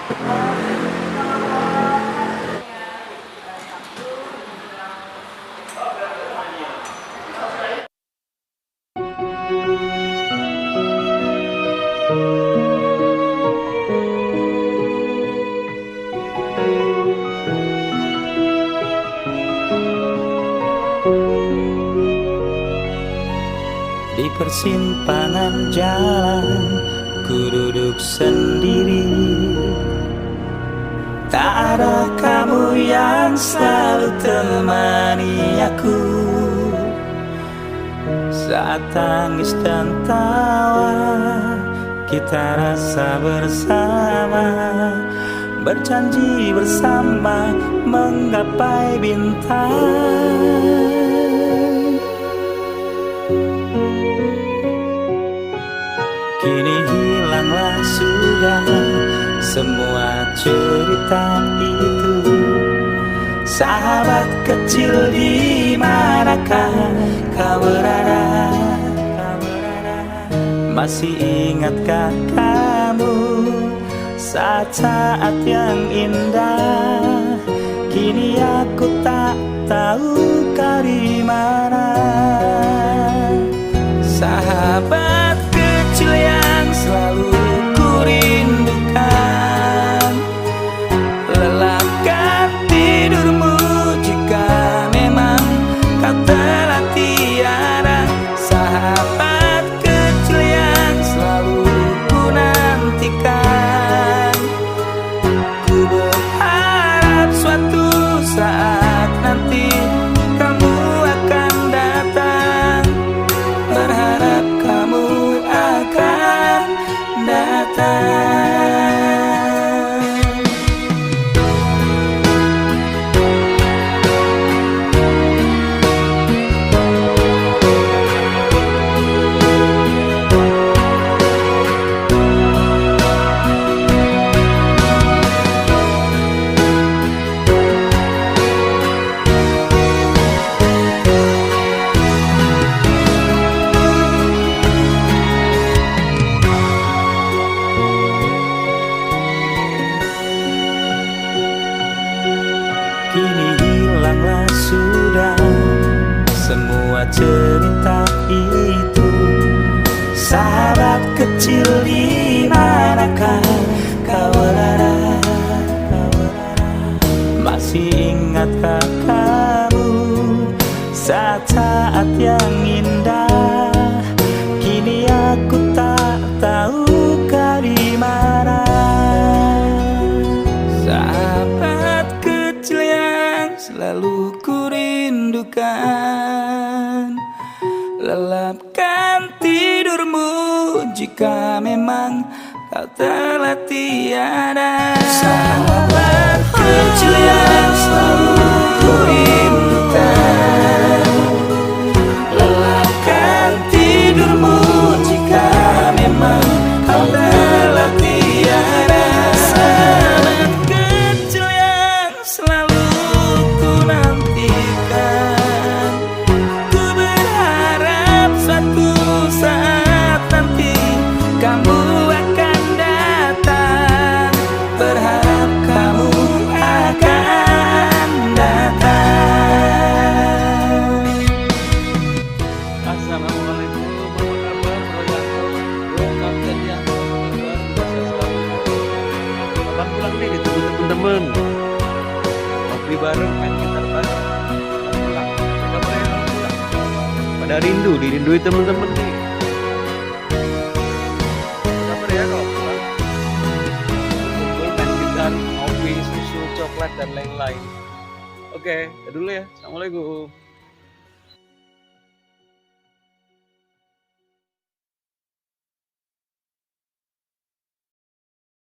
Di persimpangan jalan ku duduk sendiri, tak ada kamu yang selalu temani aku. Saat tangis dan tawa kita rasa bersama, berjanji bersama menggapai bintang. Kini hilanglah sudah semua cerita itu. Sahabat kecil, di manakah kau berada? Masih ingatkah kamu saat-saat yang indah? Kini aku tak tahu kau di mana. Sahabat kecil yang selalu ku rindukan, lelapkan tidurmu jika memang kau telah tiada. Sahabat kecil yang selalu ku nantikan, ku berharap suatu saat nanti kamu akan datang. Berharap kamu akan datang. Kini hilanglah sudah semua cerita itu. Sahabat kecil, di manakah kau berada? Masih ingatkah kamu saat-saat yang indah? Kini aku tak tahu kau di mana. Sahabat kecil yang selalu ku rindukan, lelapkan tidurmu jika memang kau telah tiada. Sahabat kecil yang selalu ku rindukan, lelapkan tidurmu jika memang kau telah tiada. Sahabat kecil yang selalu ku nantikan, ku berharap suatu saat nanti kamu akan datang. Berharap kamu akan datang. Assalamualaikum, apa kabar Bro Yanto, Bro Kapten ya, kapan pulang nih ditunggu temen-temen, ngopi bareng, main gitar bareng, kapan pulang, apa kabar ya kalau pulang, pada rindu, dirindui temen-temen nih, apa kabar ya kalau pulang, kumpul main gitar, ngopi, susu, coklat dan lain-lain. Oke, dulu ya, assalamualaikum.